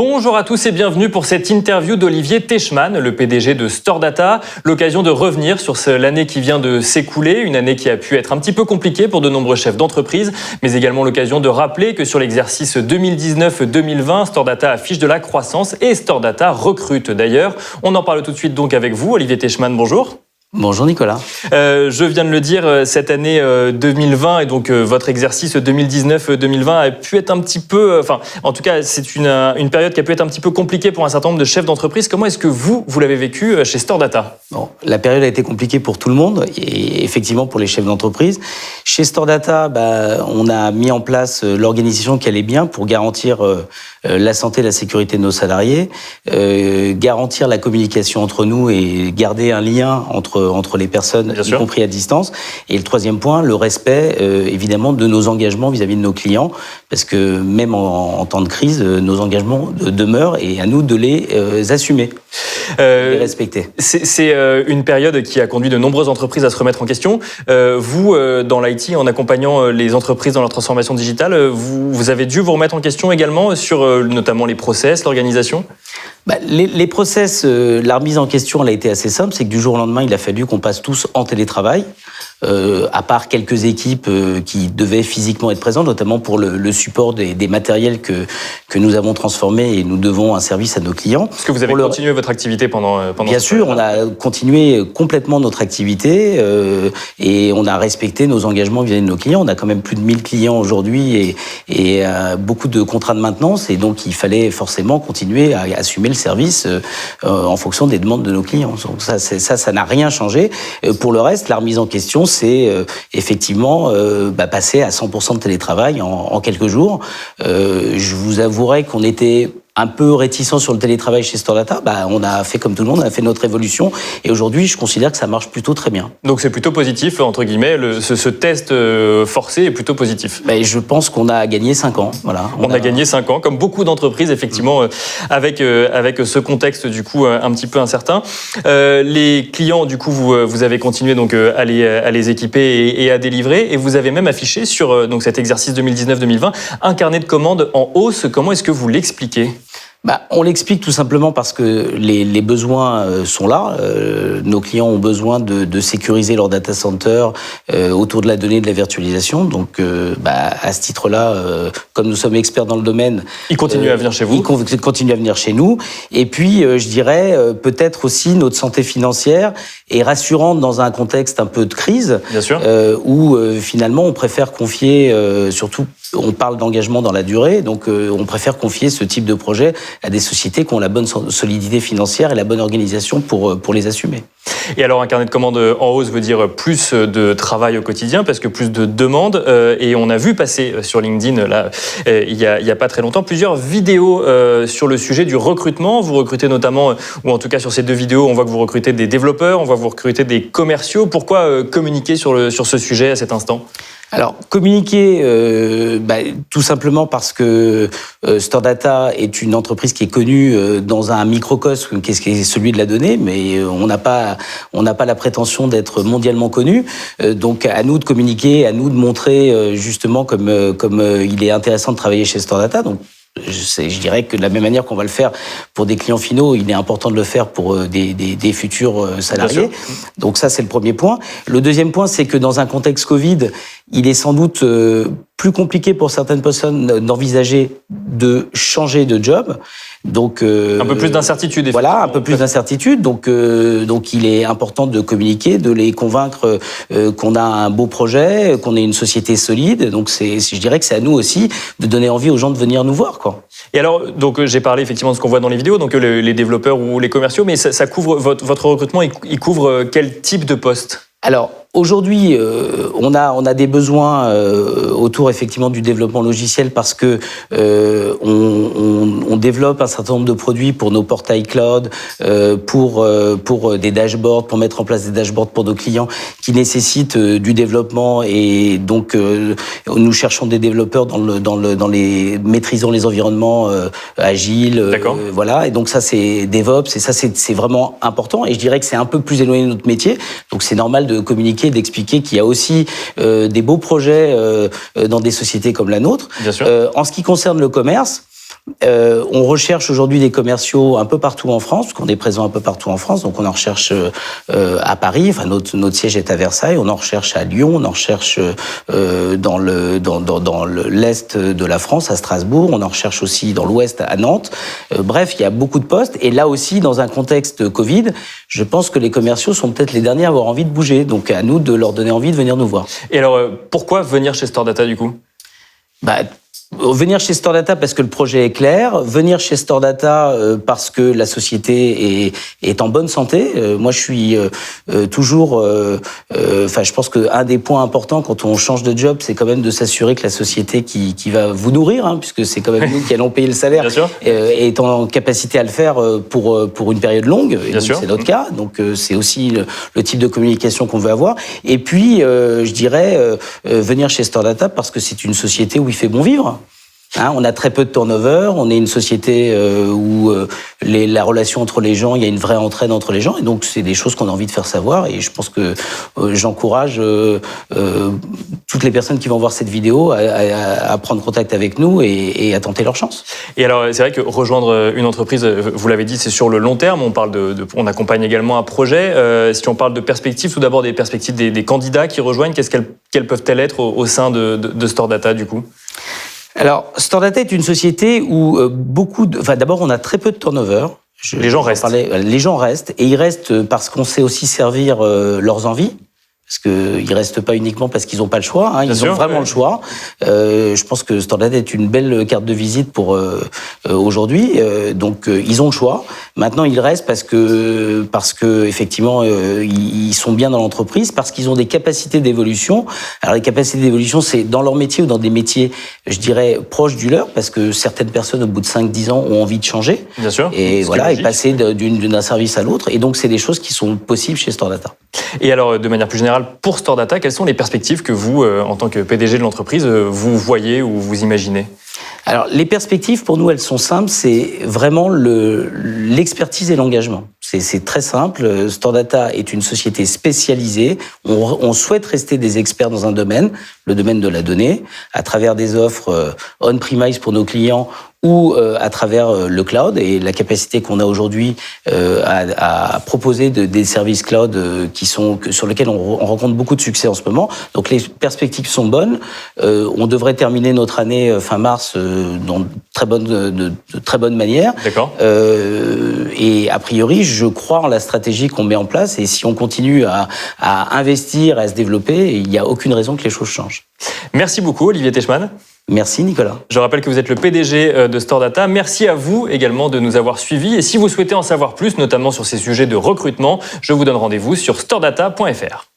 Bonjour à tous et bienvenue pour cette interview d'Olivier Teichmann, le PDG de StoreData. L'occasion de revenir sur l'année qui vient de s'écouler, une année qui a pu être un petit peu compliquée pour de nombreux chefs d'entreprise, mais également l'occasion de rappeler que sur l'exercice 2019-2020, StoreData affiche de la croissance et StoreData recrute d'ailleurs. On en parle tout de suite donc avec vous, Olivier Teichmann, bonjour. Bonjour Nicolas. Je viens de le dire, cette année 2020 et donc votre exercice 2019-2020 a pu être un petit peu, en tout cas c'est une période qui a pu être un petit peu compliquée pour un certain nombre de chefs d'entreprise. Comment est-ce que vous l'avez vécu chez StoreData ? Bon, la période a été compliquée pour tout le monde et effectivement pour les chefs d'entreprise. Chez StoreData, on a mis en place l'organisation qui allait bien pour garantir la santé et la sécurité de nos salariés, garantir la communication entre nous et garder un lien entre les personnes, y compris à distance. Et le troisième point, le respect, évidemment, de nos engagements vis-à-vis de nos clients, parce que même en temps de crise, nos engagements demeurent et à nous de les assumer, de les respecter. C'est une période qui a conduit de nombreuses entreprises à se remettre en question. Vous, dans l'IT, en accompagnant les entreprises dans leur transformation digitale, vous avez dû vous remettre en question également sur notamment les process, l'organisation ? Les process, la remise en question, elle a été assez simple. C'est que du jour au lendemain, il a fallu qu'on passe tous en télétravail, à part quelques équipes qui devaient physiquement être présentes, notamment pour le support des matériels que nous avons transformés et nous devons un service à nos clients. Est-ce que vous avez continué votre activité pendant Bien sûr, on a continué complètement notre activité et on a respecté nos engagements vis-à-vis de nos clients. On a quand même plus de 1000 clients aujourd'hui et beaucoup de contrats de maintenance et donc il fallait forcément continuer à assumer le service en fonction des demandes de nos clients. Donc ça n'a rien changé. Pour le reste, la remise en question, c'est effectivement passer à 100% de télétravail en quelques jours. Je vous avouerai qu'on était un peu réticent sur le télétravail chez StoreData, on a fait comme tout le monde, on a fait notre évolution et aujourd'hui, je considère que ça marche plutôt très bien. Donc c'est plutôt positif, entre guillemets, ce test forcé est plutôt positif. Je pense qu'on a gagné 5 ans. Voilà. On a gagné 5 ans, comme beaucoup d'entreprises, effectivement, avec ce contexte du coup un petit peu incertain. Les clients, du coup, vous avez continué donc à les équiper et à délivrer, et vous avez même affiché sur donc cet exercice 2019-2020 un carnet de commandes en hausse. Comment est-ce que vous l'expliquez ? On l'explique tout simplement parce que les besoins sont là. Nos clients ont besoin de sécuriser leur data center autour de la donnée et de la virtualisation. Donc, à ce titre-là, comme nous sommes experts dans le domaine... Ils continuent à venir chez vous. Ils continuent à venir chez nous. Et puis, je dirais, peut-être aussi notre santé financière est rassurante dans un contexte un peu de crise. Bien sûr. Où, finalement, on préfère confier, surtout, on parle d'engagement dans la durée, donc on préfère confier ce type de projet à des sociétés qui ont la bonne solidité financière et la bonne organisation pour les assumer. Et alors, un carnet de commandes en hausse veut dire plus de travail au quotidien, parce que plus de demandes. Et on a vu passer sur LinkedIn, là, il y a pas très longtemps, plusieurs vidéos sur le sujet du recrutement. Vous recrutez notamment, ou en tout cas sur ces 2 vidéos, on voit que vous recrutez des développeurs, on voit que vous recrutez des commerciaux. Pourquoi communiquer sur ce sujet à cet instant ? Alors, communiquer, tout simplement parce que StoreData est une entreprise qui est connue dans un microcosme qui est celui de la donnée, mais on n'a pas la prétention d'être mondialement connu. Donc, à nous de communiquer, à nous de montrer justement comme il est intéressant de travailler chez StoreData. Donc, je dirais que de la même manière qu'on va le faire pour des clients finaux, il est important de le faire pour des futurs salariés. Donc ça, c'est le premier point. Le deuxième point, c'est que dans un contexte Covid, il est sans doute plus compliqué pour certaines personnes d'envisager de changer de job. Donc un peu plus d'incertitude. Voilà, un peu plus d'incertitude. Donc il est important de communiquer, de les convaincre qu'on a un beau projet, qu'on est une société solide. Donc je dirais que c'est à nous aussi de donner envie aux gens de venir nous voir, quoi. Et alors, donc j'ai parlé effectivement de ce qu'on voit dans les vidéos, donc les développeurs ou les commerciaux, mais ça couvre votre recrutement, il couvre quel type de poste ? Alors, aujourd'hui, on a des besoins autour effectivement du développement logiciel parce que on développe un certain nombre de produits pour nos portails cloud, pour des dashboards, pour mettre en place des dashboards pour nos clients qui nécessitent du développement et donc nous cherchons des développeurs maîtrisant les environnements agiles, voilà. Et donc ça c'est DevOps et ça c'est vraiment important et je dirais que c'est un peu plus éloigné de notre métier, donc c'est normal de communiquer, d'expliquer qu'il y a aussi des beaux projets dans des sociétés comme la nôtre. Bien sûr. En ce qui concerne le commerce, On recherche aujourd'hui des commerciaux un peu partout en France, parce qu'on est présent un peu partout en France. Donc on en recherche à Paris, enfin notre siège est à Versailles, on en recherche à Lyon, on en recherche dans l'est de la France, à Strasbourg, on en recherche aussi dans l'ouest à Nantes. Bref, il y a beaucoup de postes. Et là aussi, dans un contexte Covid, je pense que les commerciaux sont peut-être les derniers à avoir envie de bouger. Donc à nous de leur donner envie de venir nous voir. Et alors, pourquoi venir chez Stordata du coup ? Venir chez Stordata parce que le projet est clair, venir chez Stordata parce que la société est en bonne santé. Moi, je suis toujours... je pense qu'un des points importants quand on change de job, c'est quand même de s'assurer que la société qui va vous nourrir, puisque c'est quand même nous qui allons payer le salaire, est en capacité à le faire pour une période longue. Et donc, c'est notre cas. Donc, c'est aussi le type de communication qu'on veut avoir. Et puis, je dirais, venir chez Stordata parce que c'est une société où il fait bon vivre. On a très peu de turnover, on est une société où la relation entre les gens, il y a une vraie entraide entre les gens, et donc c'est des choses qu'on a envie de faire savoir, et je pense que j'encourage toutes les personnes qui vont voir cette vidéo à prendre contact avec nous et à tenter leur chance. Et alors, c'est vrai que rejoindre une entreprise, vous l'avez dit, c'est sur le long terme, on accompagne également un projet. Si on parle de perspectives, tout d'abord des perspectives des candidats qui rejoignent, quelles peuvent-elles être au sein de Stordata du coup ? Alors, Stordata est une société où d'abord, on a très peu de turnover. Les gens restent. Les gens restent, et ils restent parce qu'on sait aussi servir leurs envies. Parce qu'ils restent pas uniquement parce qu'ils n'ont pas le choix, ils ont vraiment le choix. Je pense que Stordata est une belle carte de visite pour aujourd'hui. Donc ils ont le choix. Maintenant ils restent parce que effectivement ils sont bien dans l'entreprise, parce qu'ils ont des capacités d'évolution. Alors les capacités d'évolution, c'est dans leur métier ou dans des métiers, je dirais, proches du leur, parce que certaines personnes au bout de 5-10 ans ont envie de changer. Bien sûr. Et passer d'un service à l'autre. Et donc c'est des choses qui sont possibles chez Stordata. Et alors, de manière plus générale, pour Stordata, quelles sont les perspectives que vous, en tant que PDG de l'entreprise, vous voyez ou vous imaginez ? Alors, les perspectives, pour nous, elles sont simples. C'est vraiment l'expertise et l'engagement. C'est très simple. Stordata est une société spécialisée. On souhaite rester des experts dans un domaine, le domaine de la donnée, à travers des offres on-premise pour nos clients ou à travers le cloud, et la capacité qu'on a aujourd'hui à proposer des services cloud sur lesquels on rencontre beaucoup de succès en ce moment. Donc les perspectives sont bonnes. On devrait terminer notre année fin mars dans de très bonne manière. D'accord. Et a priori, je crois en la stratégie qu'on met en place, et si on continue à investir, à se développer, il n'y a aucune raison que les choses changent. Merci beaucoup, Olivier Teschmann. Merci Nicolas. Je rappelle que vous êtes le PDG de Stordata. Merci à vous également de nous avoir suivis. Et si vous souhaitez en savoir plus, notamment sur ces sujets de recrutement, je vous donne rendez-vous sur stordata.fr.